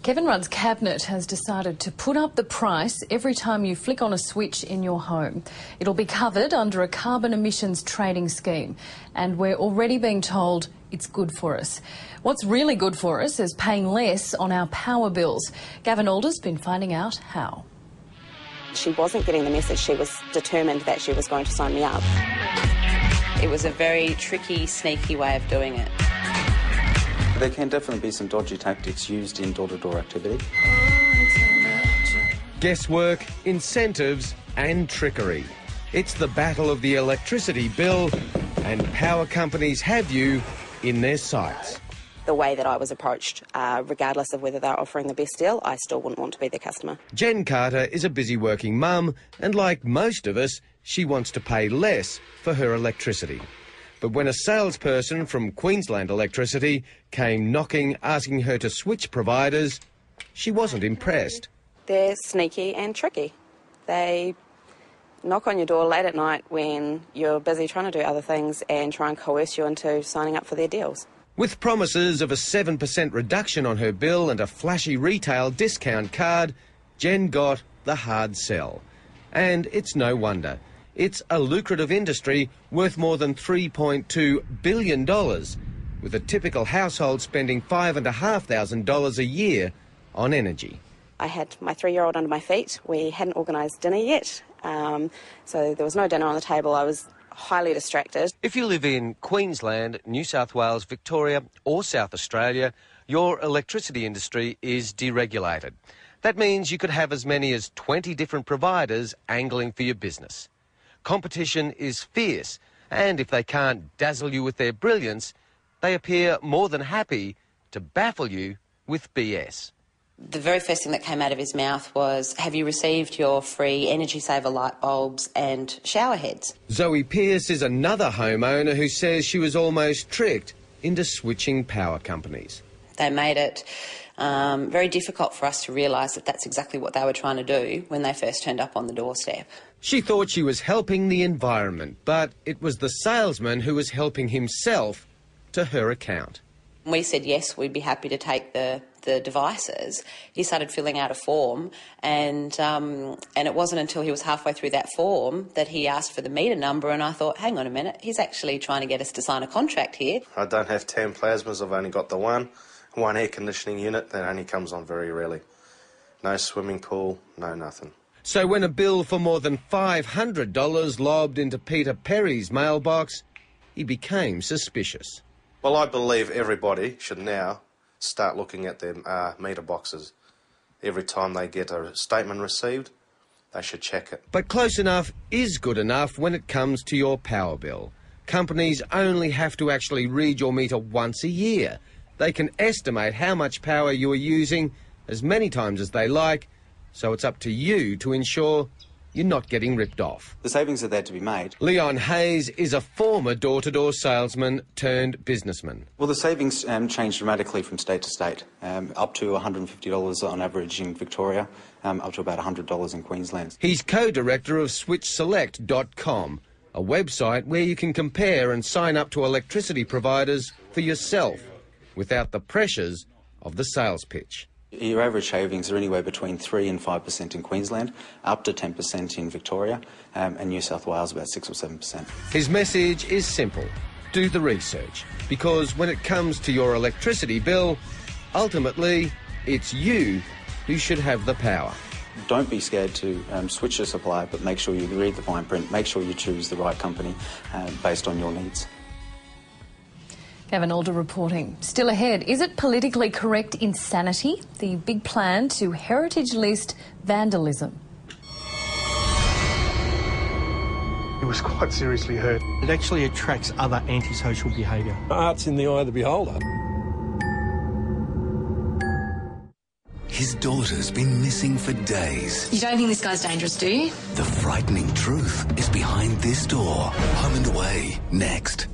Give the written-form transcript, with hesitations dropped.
Kevin Rudd's cabinet has decided to put up the price every time you flick on a switch in your home. It'll be covered under a carbon emissions trading scheme, and we're already being told it's good for us. What's really good for us is paying less on our power bills. Gavin Alder's been finding out how. She wasn't getting the message. She was determined that she was going to sign me up. It was a very tricky, sneaky way of doing it. There can definitely be some dodgy tactics used in door-to-door activity. Guesswork, incentives and trickery. It's the battle of the electricity bill, and power companies have you in their sights. The way that I was approached, regardless of whether they're offering the best deal, I still wouldn't want to be their customer. Jen Carter is a busy working mum, and like most of us, she wants to pay less for her electricity. But when a salesperson from Queensland Electricity came knocking, asking her to switch providers, she wasn't impressed. They're sneaky and tricky. They knock on your door late at night when you're busy trying to do other things and try and coerce you into signing up for their deals. With promises of a 7% reduction on her bill and a flashy retail discount card, Jen got the hard sell. And it's no wonder. It's a lucrative industry worth more than $3.2 billion, with a typical household spending $5,500 a year on energy. I had my 3-year-old under my feet. We hadn't organised dinner yet, so there was no dinner on the table. I was highly distracted. If you live in Queensland, New South Wales, Victoria or South Australia, your electricity industry is deregulated. That means you could have as many as 20 different providers angling for your business. Competition is fierce, and if they can't dazzle you with their brilliance, they appear more than happy to baffle you with BS. The very first thing that came out of his mouth was, have you received your free Energy Saver light bulbs and shower heads? Zoe Pearce is another homeowner who says she was almost tricked into switching power companies. They made it very difficult for us to realise that that's exactly what they were trying to do when they first turned up on the doorstep. She thought she was helping the environment, but it was the salesman who was helping himself to her account. We said yes, we'd be happy to take the devices. He started filling out a form, and it wasn't until he was halfway through that form that he asked for the meter number, and I thought, hang on a minute, he's actually trying to get us to sign a contract here. I don't have 10 plasmas, I've only got the one air conditioning unit that only comes on very rarely. No swimming pool, no nothing. So when a bill for more than $500 lobbed into Peter Perry's mailbox, he became suspicious. Well, I believe everybody should now start looking at their meter boxes. Every time they get a statement received, they should check it. But close enough is good enough when it comes to your power bill. Companies only have to actually read your meter once a year. They can estimate how much power you are using as many times as they like, so it's up to you to ensure you're not getting ripped off. The savings are there to be made. Leon Hayes is a former door-to-door salesman turned businessman. Well, the savings change dramatically from state to state, up to $150 on average in Victoria, up to about $100 in Queensland. He's co-director of SwitchSelect.com, a website where you can compare and sign up to electricity providers for yourself without the pressures of the sales pitch. Your average savings are anywhere between 3% and 5% in Queensland, up to 10% in Victoria, and New South Wales about 6 or 7%. His message is simple: do the research, because when it comes to your electricity bill, ultimately it's you who should have the power. Don't be scared to switch your supplier, but make sure you read the fine print, make sure you choose the right company based on your needs. Gavin Alder reporting. Still ahead, is it politically correct insanity? The big plan to heritage list vandalism. He was quite seriously hurt. It actually attracts other antisocial behaviour. Art's in the eye of the beholder. His daughter's been missing for days. You don't think this guy's dangerous, do you? The frightening truth is behind this door. Home and Away, next.